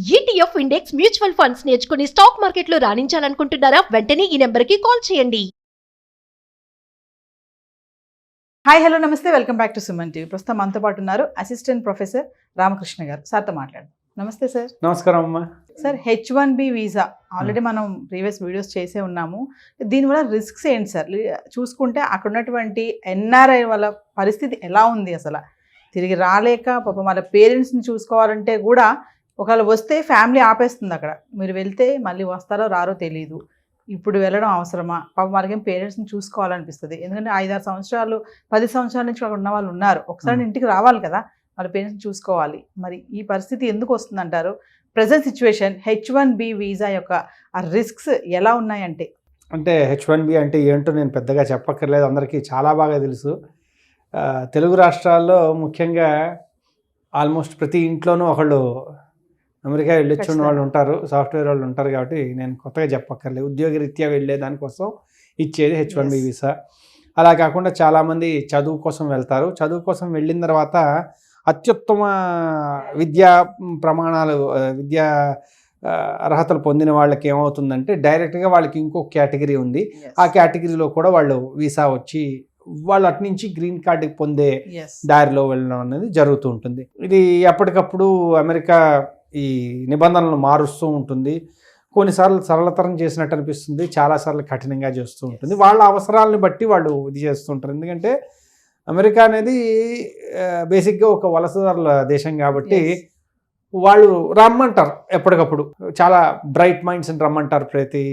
ETF index mutual funds నేర్చుకుని stock మార్కెట్లో రాణించాలనుకుంటున్నారా? వెంటనే ఈ నెంబర్కి కాల్ చేయండి. హాయ్ హలో నమస్తే, welcome back to Suman TV. ప్రస్తుతం మనతో పాటు ఉన్నారు అసిస్టెంట్ ప్రొఫెసర్ రామకృష్ణ గారు. సార్తో మాట్లాడు. నమస్తే సార్. నమస్కారం అమ్మా. సార్, H1B వీసా ఆల్రెడీ మనం ప్రీవియస్ వీడియోస్ చేసే ఉన్నాము. దీనివల్ల రిస్క్స్ ఏంటి సార్? చూసుకుంటే అక్కడ ఉన్నటువంటి ఎన్ఆర్ఐ వాళ్ళ పరిస్థితి ఎలా ఉంది? అసలు తిరిగి రాలేక పాపం వాళ్ళ పేరెంట్స్ని చూసుకోవాలంటే కూడా ఒకవేళ వస్తే ఫ్యామిలీ ఆపేస్తుంది. అక్కడ మీరు వెళ్తే మళ్ళీ వస్తారో రారో తెలియదు. ఇప్పుడు వెళ్ళడం అవసరమా? పాపం వాళ్ళకేం పేరెంట్స్ని చూసుకోవాలనిపిస్తుంది. ఎందుకంటే 5-6 సంవత్సరాలు 10 సంవత్సరాల నుంచి అక్కడ ఉన్న వాళ్ళు ఉన్నారు. ఒకసారి ఇంటికి రావాలి కదా, వాళ్ళ పేరెంట్స్ని చూసుకోవాలి. మరి ఈ పరిస్థితి ఎందుకు వస్తుందంటారు? ప్రజెంట్ సిచ్యువేషన్ H1B వీసా యొక్క ఆ రిస్క్స్ ఎలా ఉన్నాయంటే? అంటే H1B అంటే ఏంటో నేను పెద్దగా చెప్పక్కర్లేదు, అందరికీ చాలా బాగా తెలుసు. తెలుగు రాష్ట్రాల్లో ముఖ్యంగా ఆల్మోస్ట్ ప్రతి ఇంట్లోనూ ఒకళ్ళు అమెరికా వెళ్ళొచ్చిన వాళ్ళు ఉంటారు, సాఫ్ట్వేర్ వాళ్ళు ఉంటారు. కాబట్టి నేను కొత్తగా చెప్పక్కర్లేదు. ఉద్యోగరీత్యా వెళ్ళే దానికోసం ఇచ్చేది H1B వీసా. అలా కాకుండా చాలామంది చదువు కోసం వెళ్తారు. చదువు కోసం వెళ్ళిన తర్వాత అత్యుత్తమ విద్యా ప్రమాణాలు, విద్యా అర్హతలు పొందిన వాళ్ళకి ఏమవుతుందంటే డైరెక్ట్గా వాళ్ళకి ఇంకో కేటగిరీ ఉంది. ఆ కేటగిరీలో కూడా వాళ్ళు వీసా వచ్చి వాళ్ళు అటు నుంచి గ్రీన్ కార్డుకి పొందే దారిలో వెళ్ళడం అనేది జరుగుతూ ఉంటుంది. ఇది ఎప్పటికప్పుడు అమెరికా ఈ నిబంధనలు మారుస్తూ ఉంటుంది. కొన్నిసార్లు సరళతరం చేసినట్టు అనిపిస్తుంది, చాలాసార్లు కఠినంగా చేస్తూ ఉంటుంది. వాళ్ళ అవసరాలను బట్టి వాళ్ళు ఇది చేస్తూ ఉంటారు. ఎందుకంటే అమెరికా అనేది బేసిక్గా ఒక వలసదారుల దేశం కాబట్టి వాళ్ళు రమ్మంటారు ఎప్పటికప్పుడు. చాలా బ్రైట్ మైండ్స్ని రమ్మంటారు ప్రతి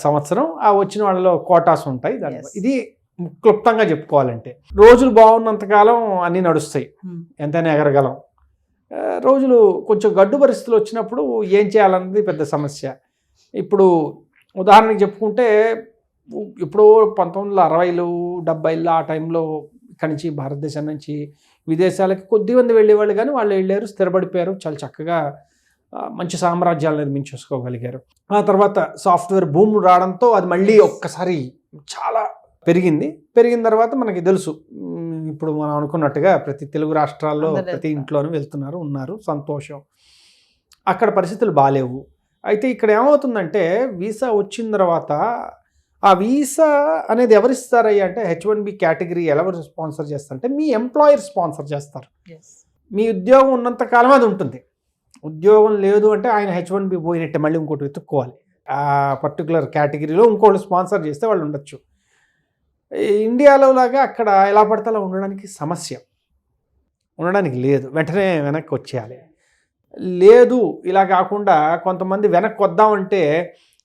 సంవత్సరం. ఆ వచ్చిన వాళ్ళలో కోటాస్ ఉంటాయి. ఇది క్లుప్తంగా చెప్పుకోవాలంటే రోజులు బాగున్నంతకాలం అన్నీ నడుస్తాయి, ఎంతైనా ఎగరగలం. రోజులు కొంచెం గడ్డు పరిస్థితులు వచ్చినప్పుడు ఏం చేయాలన్నది పెద్ద సమస్య. ఇప్పుడు ఉదాహరణకి చెప్పుకుంటే ఇప్పుడు 1960లు 70లు ఆ టైంలో ఇక్కడి నుంచి భారతదేశం నుంచి విదేశాలకి కొద్దిమంది వెళ్ళేవాళ్ళు, కానీ వాళ్ళు వెళ్ళారు, స్థిరపడిపోయారు, చాలా చక్కగా మంచి సామ్రాజ్యాలు నిర్మించేసుకోగలిగారు. ఆ తర్వాత సాఫ్ట్వేర్ భూములు రావడంతో అది మళ్ళీ ఒక్కసారి చాలా పెరిగిన తర్వాత మనకి తెలుసు, ఇప్పుడు మనం అనుకున్నట్టుగా ప్రతి తెలుగు రాష్ట్రాల్లో ప్రతి ఇంట్లోనూ వెళ్తున్నారు, ఉన్నారు, సంతోషం. అక్కడ పరిస్థితులు బాగాలేవు. అయితే ఇక్కడ ఏమవుతుందంటే వీసా వచ్చిన తర్వాత ఆ వీసా అనేది ఎవరిస్తారయ్యా అంటే H1B కేటగిరీ ఎవరు స్పాన్సర్ చేస్తారంటే మీ ఎంప్లాయర్ స్పాన్సర్ చేస్తారు. మీ ఉద్యోగం ఉన్నంతకాలం అది ఉంటుంది. ఉద్యోగం లేదు అంటే ఆయన H1B పోయినట్టే, మళ్ళీ ఇంకోటి వెతుక్కోవాలి. ఆ పర్టికులర్ కేటగిరీలో ఇంకోళ్ళు స్పాన్సర్ చేస్తే వాళ్ళు ఉండొచ్చు. ఇండియాలో లాగా అక్కడ ఎలా పడితే అలా ఉండడానికి లేదు, వెంటనే వెనక్కి వచ్చేయాలి. లేదు ఇలా కాకుండా కొంతమంది వెనక్కి వద్దామంటే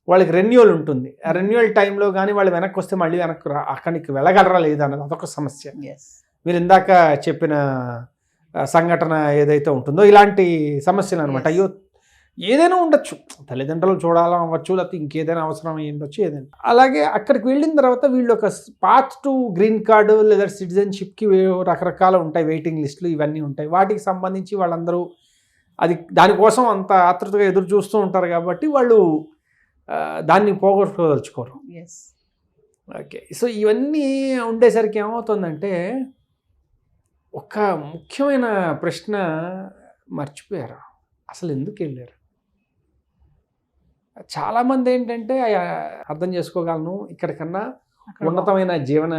వాళ్ళకి రెన్యువల్ ఉంటుంది. ఆ రెన్యువల్ టైంలో కానీ వాళ్ళు వెనక్కి వస్తే మళ్ళీ వెనక్కి అక్కడికి వెళ్ళగలరా లేదా అన్నది అదొక సమస్య. మీరు ఇందాక చెప్పిన సంఘటన ఏదైతే ఉంటుందో ఇలాంటి సమస్యలు అనమాట. అయ్యో ఏదైనా ఉండొచ్చు, తల్లిదండ్రులు చూడాలవచ్చు, లేకపోతే ఇంకేదైనా అవసరం అయ్యి ఉండొచ్చు, ఏదైనా. అలాగే అక్కడికి వెళ్ళిన తర్వాత వీళ్ళు ఒక పాత్ టు గ్రీన్ కార్డు లేదా సిటిజన్షిప్కి రకరకాల ఉంటాయి, వెయిటింగ్ లిస్టులు ఇవన్నీ ఉంటాయి. వాటికి సంబంధించి వాళ్ళందరూ దానికోసం అంత ఆతృతగా ఎదురు చూస్తూ ఉంటారు కాబట్టి వాళ్ళు దాన్ని పోగొట్టుకోదలుచుకోరు. ఓకే, సో ఇవన్నీ ఉండేసరికి ఏమవుతుందంటే ఒక ముఖ్యమైన ప్రశ్న మర్చిపోయారు, అసలు ఎందుకు వెళ్ళారు? చాలామంది ఏంటంటే అర్థం చేసుకోగలను, ఇక్కడికన్నా ఉన్నతమైన జీవన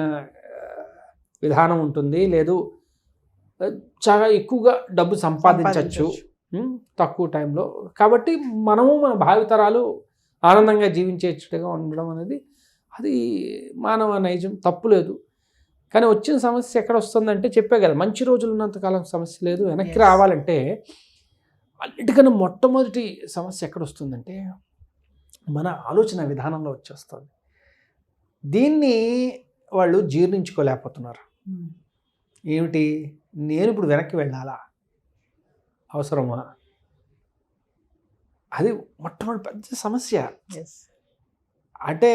విధానం ఉంటుంది, లేదు చాలా ఎక్కువగా డబ్బు సంపాదించవచ్చు తక్కువ టైంలో, కాబట్టి మనము మన భావితరాలు ఆనందంగా జీవించేట్టుగా ఉండడం అనేది అది మానవ నైజం, తప్పులేదు. కానీ వచ్చిన సమస్య ఎక్కడ వస్తుందంటే చెప్పే కదా, మంచి రోజులు ఉన్నంతకాలం సమస్య లేదు. వెనక్కి రావాలంటే అన్నిటికన్నా మొట్టమొదటి సమస్య ఎక్కడ వస్తుందంటే మన ఆలోచన విధానంలో వచ్చేస్తుంది. దీన్ని వాళ్ళు జీర్ణించుకోలేకపోతున్నారు. ఏమిటి, నేను ఇప్పుడు వెనక్కి వెళ్ళాలా, అవసరమా? అది మొట్టమొదటి పెద్ద సమస్య. అంటే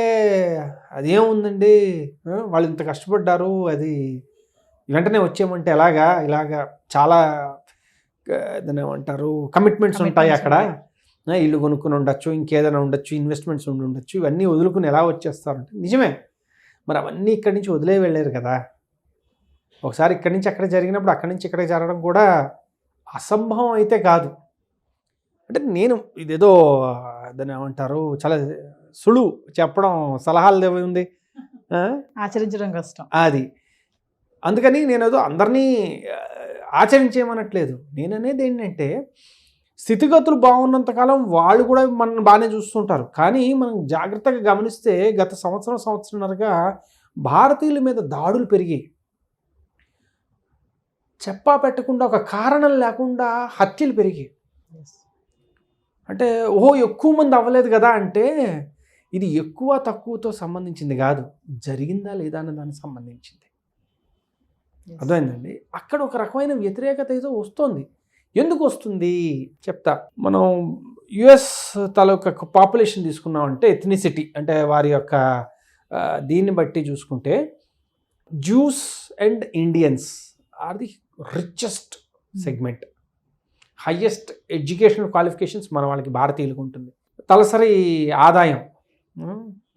అదేముందండి, వాళ్ళు ఇంత కష్టపడ్డారు, అది వెంటనే వచ్చేయమంటే ఇలాగా చాలా దాన్ని ఏమంటారు కమిట్మెంట్స్ ఉంటాయి అక్కడ. ఇల్లు కొనుక్కుని ఉండొచ్చు, ఇంకేదైనా ఉండొచ్చు, ఇన్వెస్ట్మెంట్స్ ఉండొచ్చు, ఇవన్నీ వదులుకుని ఎలా వచ్చేస్తారంటే నిజమే. మరి అవన్నీ ఇక్కడి నుంచి వదిలే వెళ్ళారు కదా. ఒకసారి ఇక్కడి నుంచి అక్కడ జరిగినప్పుడు అక్కడి నుంచి ఇక్కడ జరగడం కూడా అసంభవం అయితే కాదు. అంటే నేను ఇదేదో దాన్ని ఏమంటారు చాలా సులువు చెప్పడం, సలహాలు ఉంది ఆచరించడం కష్టం. అది. అందుకని నేను ఏదో అందరినీ ఆచరించేయమనట్లేదు. నేను అనేది ఏంటంటే స్థితిగతులు బాగున్నంతకాలం వాళ్ళు కూడా మనల్ని బాగానే చూస్తుంటారు. కానీ మనం జాగ్రత్తగా గమనిస్తే గత సంవత్సరంన్నరగా భారతీయుల మీద దాడులు పెరిగాయి. చెప్పా పెట్టకుండా ఒక కారణం లేకుండా హత్యలు పెరిగాయి. అంటే ఎక్కువ మంది అవ్వలేదు కదా అంటే ఇది ఎక్కువ తక్కువతో సంబంధించింది కాదు, జరిగిందా లేదా అన్న దానికి సంబంధించింది. అర్థమైందండి. అక్కడ ఒక రకమైన వ్యతిరేకత ఏదో వస్తుంది. ఎందుకు వస్తుంది చెప్తా. మనం యుఎస్ తాలూకా పాపులేషన్ తీసుకున్నామంటే ఎథ్నిసిటీ అంటే వారి యొక్క దీన్ని బట్టి చూసుకుంటే Jews and Indians are the richest segment. Highest educational qualifications మన వాళ్ళకి భారతీయులకు ఉంటుంది. తలసరి ఆదాయం,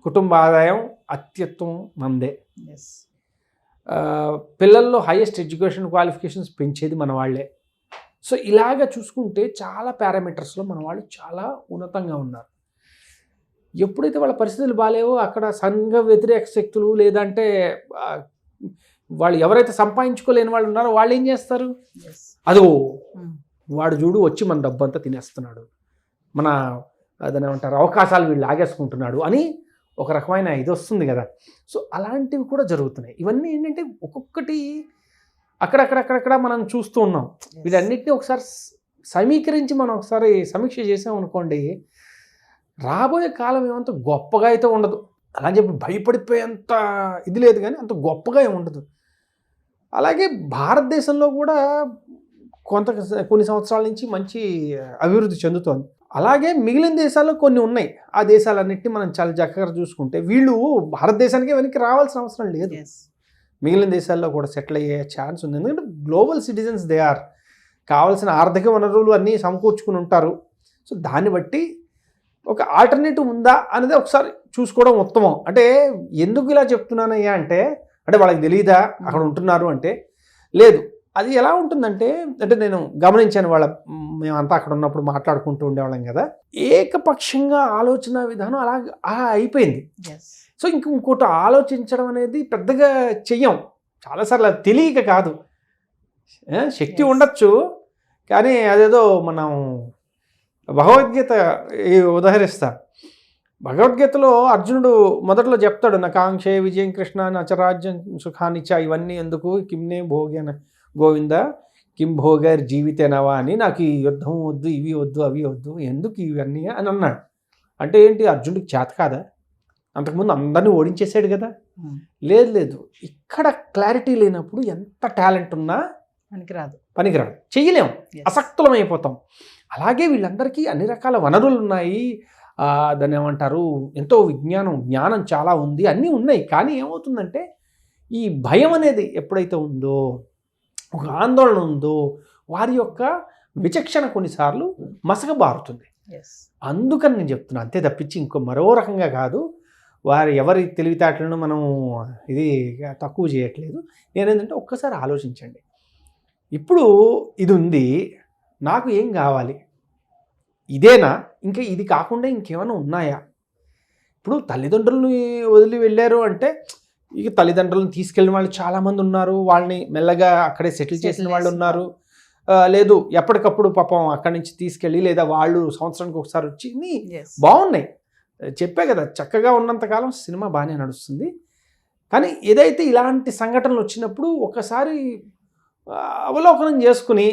కుటుంబ ఆదాయం అత్యుత్తమం మందే. పిల్లల్లో హయ్యెస్ట్ ఎడ్యుకేషన్ క్వాలిఫికేషన్స్ పెంచేది మన వాళ్ళే. సో ఇలాగ చూసుకుంటే చాలా పారామీటర్స్లో మన వాళ్ళు చాలా ఉన్నతంగా ఉన్నారు. ఎప్పుడైతే వాళ్ళ పరిస్థితులు బాగాలేవో అక్కడ సంఘ వ్యతిరేక శక్తులు లేదంటే వాళ్ళు ఎవరైతే సంపాదించుకోలేని వాళ్ళు ఉన్నారో వాళ్ళు ఏం చేస్తారు, అదో వాడు చూడు వచ్చి మన డబ్బంతా తినేస్తున్నాడు, మన అదని ఏమంటారు అవకాశాలు వీళ్ళు లాగేసుకుంటున్నాడు అని ఒక రకమైన ఇది వస్తుంది కదా. సో అలాంటివి కూడా జరుగుతున్నాయి. ఇవన్నీ ఏంటంటే ఒక్కొక్కటి అక్కడక్కడ మనం చూస్తూ ఉన్నాం. వీటన్నిటిని ఒకసారి సమీకరించి మనం ఒకసారి సమీక్ష చేసామనుకోండి, రాబోయే కాలం ఏమంత గొప్పగా అయితే ఉండదు. అలా చెప్పి భయపడిపోయేంత ఇది లేదు, కానీ అంత గొప్పగా ఏమి ఉండదు. అలాగే భారతదేశంలో కూడా కొన్ని సంవత్సరాల నుంచి మంచి అభివృద్ధి చెందుతోంది. అలాగే మిగిలిన దేశాల్లో కొన్ని ఉన్నాయి. ఆ దేశాలన్నింటినీ మనం చాలా చక్కగా చూసుకుంటే వీళ్ళు భారతదేశానికి వెనక్కి రావాల్సిన అవసరం లేదు. మిగిలిన దేశాల్లో కూడా సెటిల్ అయ్యే ఛాన్స్ ఉంది. ఎందుకంటే గ్లోబల్ సిటిజన్స్ దే ఆర్. కావాల్సిన ఆర్థిక వనరులు అన్నీ సమకూర్చుకుని ఉంటారు. సో దాన్ని బట్టి ఒక ఆల్టర్నేటివ్ ఉందా అనేది ఒకసారి చూసుకోవడం ఉత్తమం. అంటే ఎందుకు ఇలా చెప్తున్నానయ్యా అంటే వాళ్ళకి తెలియదా అక్కడ ఉంటున్నారు అంటే లేదు. అది ఎలా ఉంటుందంటే నేను గమనించాను, మేమంతా అక్కడ ఉన్నప్పుడు మాట్లాడుకుంటూ ఉండేవాళ్ళం కదా, ఏకపక్షంగా ఆలోచన విధానం అలా అయిపోయింది. సో ఇంకోటి ఆలోచించడం అనేది పెద్దగా చెయ్యం చాలాసార్లు. అది తెలియక కాదు, శక్తి ఉండొచ్చు, కానీ అదేదో మనం భగవద్గీత ఉదహరిస్తా. భగవద్గీతలో అర్జునుడు మొదట్లో చెప్తాడు, నా కాంక్షే విజయం కృష్ణ నచరాజ్యం సుఖానిచ్చ, ఇవన్నీ ఎందుకు కిమ్నే భోగ్యన గోవింద కిం భోగర్ జీవితేనవా అని, నాకు ఈ యుద్ధం వద్దు, ఇవి వద్దు, అవి వద్దు, ఎందుకు ఇవన్నీ అని అన్నాడు. అంటే ఏంటి, అర్జునుడికి చేత కాదా? అంతకుముందు అందరినీ ఓడించేసాడు కదా. లేదు, ఇక్కడ క్లారిటీ లేనప్పుడు ఎంత టాలెంట్ ఉన్నా పనికిరాదు, చెయ్యలేం, అసక్తులం అయిపోతాం. అలాగే వీళ్ళందరికీ అన్ని రకాల వనరులు ఉన్నాయి, దాన్ని ఏమంటారు ఎంతో జ్ఞానం చాలా ఉంది, అన్నీ ఉన్నాయి. కానీ ఏమవుతుందంటే ఈ భయం అనేది ఎప్పుడైతే ఉందో, ఒక ఆందోళన ఉందో, వారి యొక్క విచక్షణ కొన్నిసార్లు మసకబారుతుంది. అందుకని నేను చెప్తున్నా, అంతే తప్పించి మరో రకంగా కాదు. ఎవరి తెలివితేటలను మనం ఇది తక్కువ చేయట్లేదు. నేనేంటంటే ఒక్కసారి ఆలోచించండి, ఇప్పుడు ఇది ఉంది, నాకు ఏం కావాలి, ఇదేనా, ఇంకా ఇది కాకుండా ఇంకేమైనా ఉన్నాయా? ఇప్పుడు తల్లిదండ్రులను వదిలి వెళ్ళారు అంటే ఇక తల్లిదండ్రులను తీసుకెళ్ళిన వాళ్ళు చాలామంది ఉన్నారు, వాళ్ళని మెల్లగా అక్కడే సెటిల్ చేసిన వాళ్ళు ఉన్నారు. లేదు ఎప్పటికప్పుడు పాపం అక్కడి నుంచి తీసుకెళ్ళి, లేదా వాళ్ళు సంవత్సరానికి ఒకసారి వచ్చి బాగున్నాయి. చెప్పే కదా, చక్కగా ఉన్నంతకాలం సినిమా బాగానే నడుస్తుంది. కానీ ఏదైతే ఇలాంటి సంఘటనలు వచ్చినప్పుడు ఒకసారి అవలోకనం చేసుకుని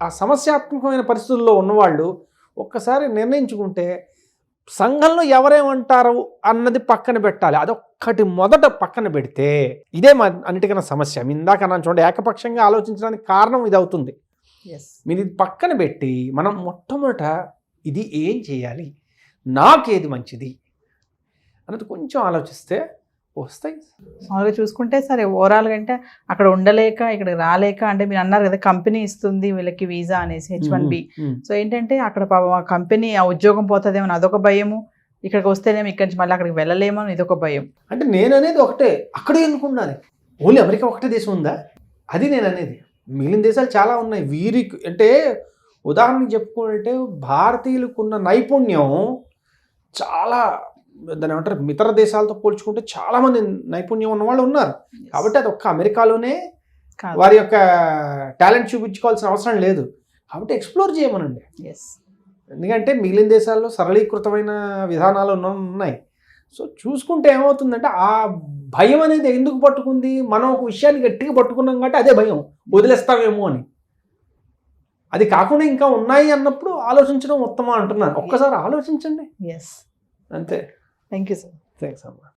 ఆ సమస్యాత్మకమైన పరిస్థితుల్లో ఉన్నవాళ్ళు ఒక్కసారి నిర్ణయించుకుంటే సంఘంలో ఎవరేమంటారు అన్నది పక్కన పెట్టాలి. అదొక్కటి మొదట పక్కన పెడితే ఇదే అన్నిటికన్నా సమస్య. ఇందాక నన్ను చూడండి, ఏకపక్షంగా ఆలోచించడానికి కారణం ఇది అవుతుంది. మీరు ఇది పక్కన పెట్టి మనం మొట్టమొదట ఇది ఏం చేయాలి, నాకేది మంచిది అన్నది కొంచెం ఆలోచిస్తే వస్తాయి. మామూలుగా చూసుకుంటే సరే, ఓవరాల్గా అంటే అక్కడ ఉండలేక ఇక్కడికి రాలేక, అంటే మీరు అన్నారు కదా కంపెనీ ఇస్తుంది వీళ్ళకి వీసా అనేసి H1B. సో ఏంటంటే అక్కడ కంపెనీ ఆ ఉద్యోగం పోతుందేమో అదొక భయము, ఇక్కడికి వస్తేనేమో ఇక్కడి నుంచి మళ్ళీ అక్కడికి వెళ్ళలేమో ఇదొక భయం. అంటే నేను అనేది ఒకటే, అక్కడే ఎందుకు ఉండాలి, ఓన్లీ అమెరికా ఒకటే దేశం ఉందా? అది నేను అనేది. మిగిలిన దేశాలు చాలా ఉన్నాయి. వీరికి అంటే ఉదాహరణకి చెప్పుకుంటే భారతీయులకు ఉన్న నైపుణ్యం చాలా, దాని ఏమంటారు, ఇతర దేశాలతో పోల్చుకుంటే చాలా మంది నైపుణ్యం ఉన్న వాళ్ళు ఉన్నారు. కాబట్టి అది ఒక్క అమెరికాలోనే వారి యొక్క టాలెంట్ చూపించుకోవాల్సిన అవసరం లేదు. కాబట్టి ఎక్స్ప్లోర్ చేయమనండి. ఎందుకంటే మిగిలిన దేశాల్లో సరళీకృతమైన విధానాలు ఉన్నాయి. సో చూసుకుంటే ఏమవుతుందంటే ఆ భయం అనేది ఎందుకు పట్టుకుంది, మనం ఒక విషయాన్ని గట్టిగా పట్టుకున్నాం కాబట్టి అదే భయం, వదిలేస్తామేమో అని. అది కాకుండా ఇంకా ఉన్నాయి అన్నప్పుడు ఆలోచించడం ఉత్తమం అంటున్నాను. ఒక్కసారి ఆలోచించండి. ఎస్, అంతే. Thank you sir. థ్యాంక్స్ అమ్మా.